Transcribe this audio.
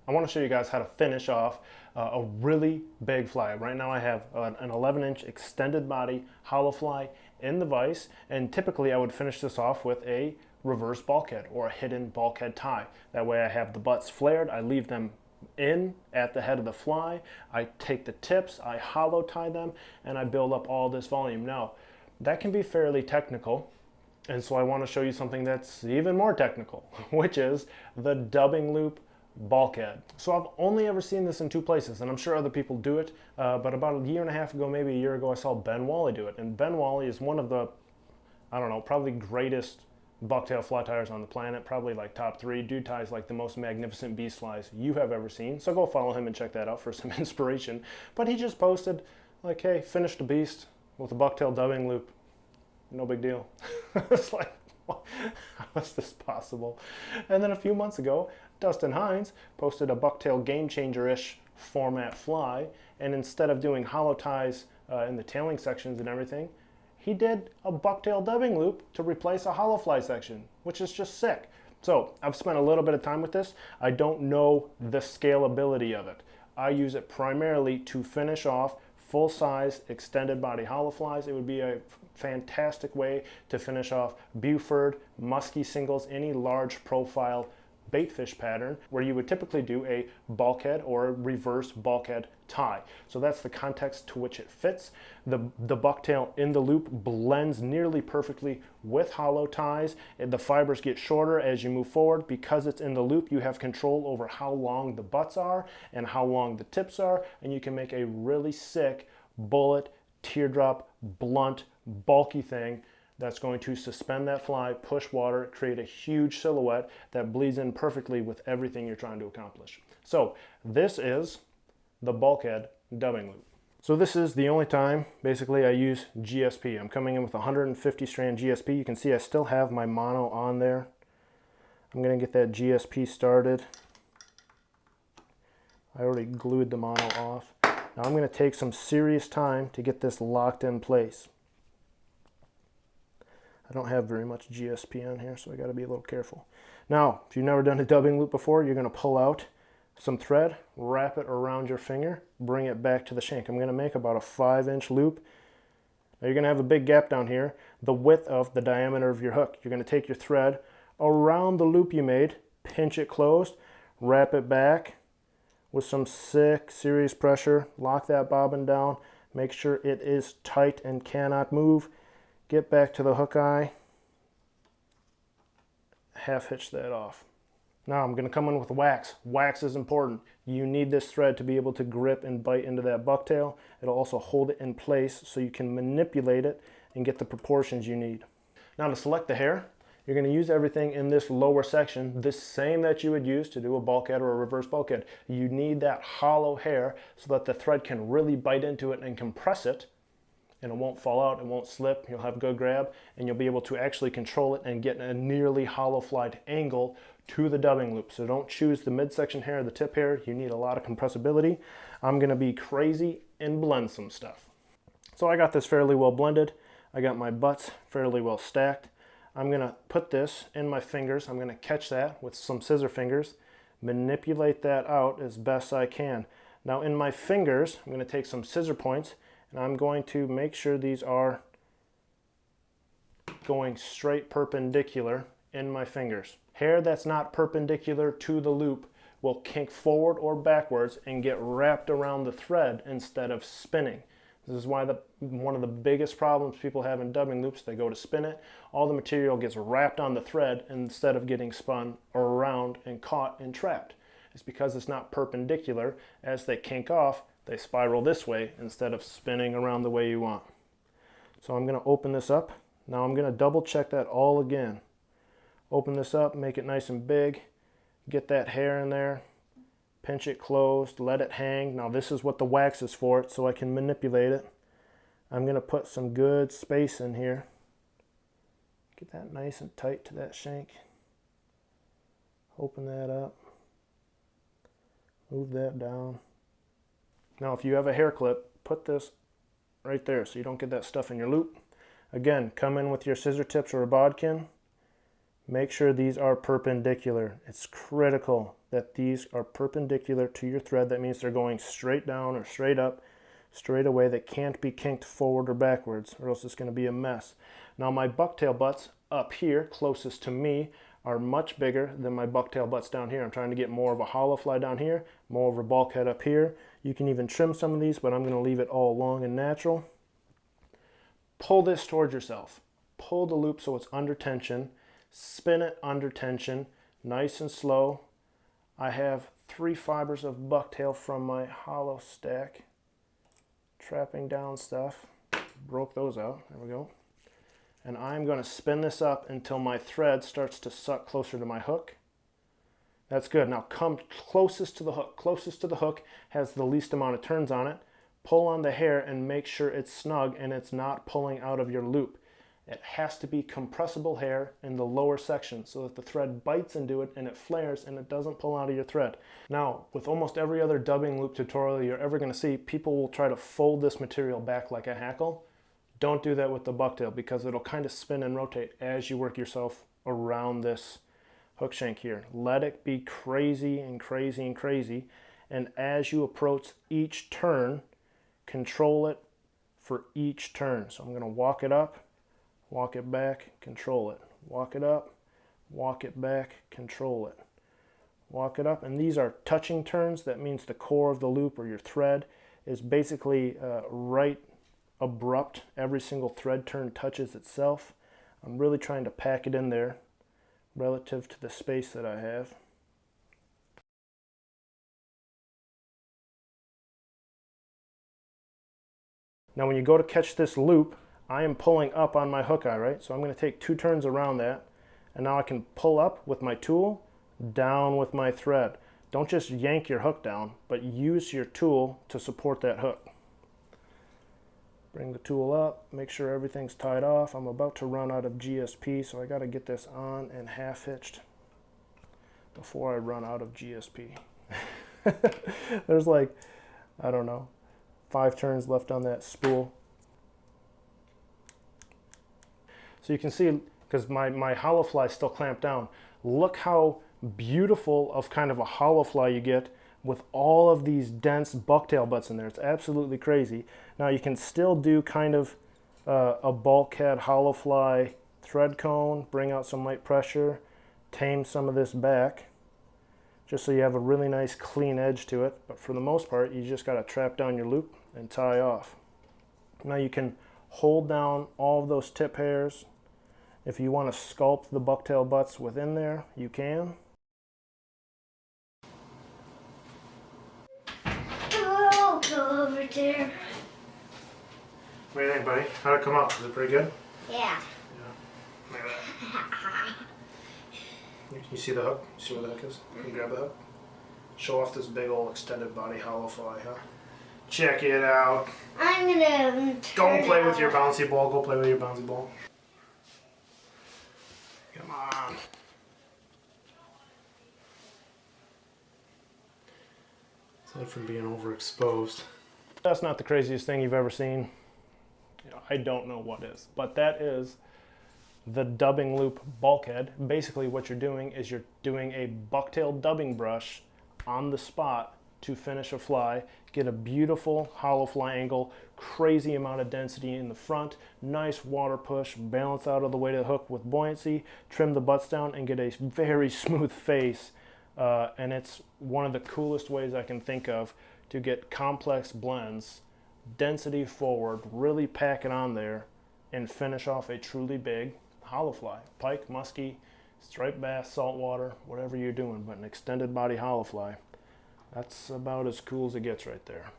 I want to show you guys how to finish off a really big fly. Right now I have an 11-inch extended body hollow fly in the vise, and typically I would finish this off with a reverse bulkhead or a hidden bulkhead tie. That way I have the butts flared, I leave them in at the head of the fly, I take the tips, I hollow tie them, and I build up all this volume. Now, that can be fairly technical, and so I want to show you something that's even more technical, which is the dubbing loop bulkhead. So I've only ever seen this in two places, and I'm sure other people do it, but about a year and a half ago, maybe a year ago, I saw Ben Whalley do it. And Ben Whalley is one of the, I don't know, probably greatest bucktail fly tyers on the planet, probably like top 3. Dude ties like the most magnificent beast flies you have ever seen. So go follow him and check that out for some inspiration. But he just posted like, hey, finished a beast with a bucktail dubbing loop. No big deal. It's like, how is this possible? And then a few months ago, Dustin Hinds posted a bucktail game changer-ish format fly, and instead of doing hollow ties in the tailing sections and everything, he did a bucktail dubbing loop to replace a hollow fly section, which is just sick. So I've spent a little bit of time with this. I don't know the scalability of it. I use it primarily to finish off full-size extended body hollow flies. It would be a fantastic way to finish off Buford, musky singles, any large profile baitfish pattern where you would typically do a bulkhead or a reverse bulkhead tie. So that's the context to which it fits. The bucktail in the loop blends nearly perfectly with hollow ties. The fibers get shorter as you move forward. Because it's in the loop, you have control over how long the butts are and how long the tips are, and you can make a really sick bullet, teardrop, blunt, bulky thing that's going to suspend that fly, push water, create a huge silhouette that bleeds in perfectly with everything you're trying to accomplish. So this is the bulkhead dubbing loop. So this is the only time basically I use GSP. I'm coming in with 150 strand GSP. You can see I still have my mono on there. I'm gonna get that GSP started. I already glued the mono off. Now I'm gonna take some serious time to get this locked in place. I don't have very much GSP on here, so I got to be a little careful. Now, if you've never done a dubbing loop before, you're going to pull out some thread, wrap it around your finger, bring it back to the shank. I'm going to make about a 5-inch loop. Now you're going to have a big gap down here, the width of the diameter of your hook. You're going to take your thread around the loop you made, pinch it closed, wrap it back with some sick, serious pressure, lock that bobbin down, make sure it is tight and cannot move. Get back to the hook eye, half hitch that off. Now I'm going to come in with wax. Wax is important. You need this thread to be able to grip and bite into that bucktail. It'll also hold it in place so you can manipulate it and get the proportions you need. Now to select the hair, you're going to use everything in this lower section, the same that you would use to do a bulkhead or a reverse bulkhead. You need that hollow hair so that the thread can really bite into it and compress it, and it won't fall out, it won't slip, you'll have good grab, and you'll be able to actually control it and get a nearly hollow flied angle to the dubbing loop. So don't choose the midsection hair, the tip hair, you need a lot of compressibility. I'm gonna be crazy and blend some stuff. So I got this fairly well blended. I got my butts fairly well stacked. I'm gonna put this in my fingers. I'm gonna catch that with some scissor fingers, manipulate that out as best I can. Now in my fingers, I'm gonna take some scissor points, and I'm going to make sure these are going straight perpendicular in my fingers. Hair that's not perpendicular to the loop will kink forward or backwards and get wrapped around the thread instead of spinning. This is why one of the biggest problems people have in dubbing loops, they go to spin it, all the material gets wrapped on the thread instead of getting spun around and caught and trapped. It's because it's not perpendicular. As they kink off, they spiral this way instead of spinning around the way you want. So I'm going to open this up. Now I'm going to double check that all again. Open this up, make it nice and big, get that hair in there, pinch it closed, let it hang. Now this is what the wax is for, so I can manipulate it. I'm going to put some good space in here. Get that nice and tight to that shank. Open that up. Move that down. Now if you have a hair clip, put this right there so you don't get that stuff in your loop. Again, come in with your scissor tips or a bodkin. Make sure these are perpendicular. It's critical that these are perpendicular to your thread. That means they're going straight down or straight up, straight away. They can't be kinked forward or backwards, or else it's going to be a mess. Now my bucktail butts up here, closest to me, are much bigger than my bucktail butts down here. I'm trying to get more of a hollow fly down here, more of a bulkhead up here. You can even trim some of these, but I'm going to leave it all long and natural. Pull this towards yourself. Pull the loop so it's under tension. Spin it under tension, nice and slow. I have 3 fibers of bucktail from my hollow stack. Trapping down stuff. Broke those out. There we go. And I'm going to spin this up until my thread starts to suck closer to my hook. That's good. Now come closest to the hook. Closest to the hook has the least amount of turns on it. Pull on the hair and make sure it's snug and it's not pulling out of your loop. It has to be compressible hair in the lower section so that the thread bites into it and it flares and it doesn't pull out of your thread. Now, with almost every other dubbing loop tutorial you're ever going to see, people will try to fold this material back like a hackle. Don't do that with the bucktail because it'll kind of spin and rotate as you work yourself around this hook shank here. Let it be crazy and crazy and crazy. And as you approach each turn, control it for each turn. So I'm going to walk it up, walk it back, control it. Walk it up, walk it back, control it. Walk it up. And these are touching turns. That means the core of the loop or your thread is basically right abrupt. Every single thread turn touches itself. I'm really trying to pack it in there relative to the space that I have. Now when you go to catch this loop, I am pulling up on my hook eye, right? So I'm going to take 2 turns around that, and now I can pull up with my tool, down with my thread. Don't just yank your hook down, but use your tool to support that hook. Bring the tool up, make sure everything's tied off. I'm about to run out of GSP, so I got to get this on and half hitched before I run out of GSP. There's like, I don't know, 5 turns left on that spool. So you can see, because my hollow fly is still clamped down, look how beautiful of kind of a hollow fly you get with all of these dense bucktail butts in there. It's absolutely crazy. Now you can still do kind of a bulkhead hollow fly thread cone, bring out some light pressure, tame some of this back, just so you have a really nice clean edge to it. But for the most part, you just got to trap down your loop and tie off. Now you can hold down all of those tip hairs. If you want to sculpt the bucktail butts within there, you can. Oh, go over there. What do you think, buddy? How'd it come out? Is it pretty good? Yeah. Look at that. You see the hook? You see where the hook is? Can you grab the hook? Show off this big old extended body hollow fly, huh? Check it out. I'm gonna Go play with your bouncy ball. Go play with your bouncy ball. Come on. Aside from being overexposed. That's not the craziest thing you've ever seen. I don't know what is, but that is the dubbing loop bulkhead. Basically what you're doing is you're doing a bucktail dubbing brush on the spot to finish a fly, get a beautiful hollow fly angle, crazy amount of density in the front, nice water push, balance out of the weight of the hook with buoyancy, trim the butts down and get a very smooth face. And it's one of the coolest ways I can think of to get complex blends, density forward, really pack it on there and finish off a truly big hollow fly. Pike, muskie, striped bass, saltwater, whatever you're doing, but an extended body hollow fly. That's about as cool as it gets right there.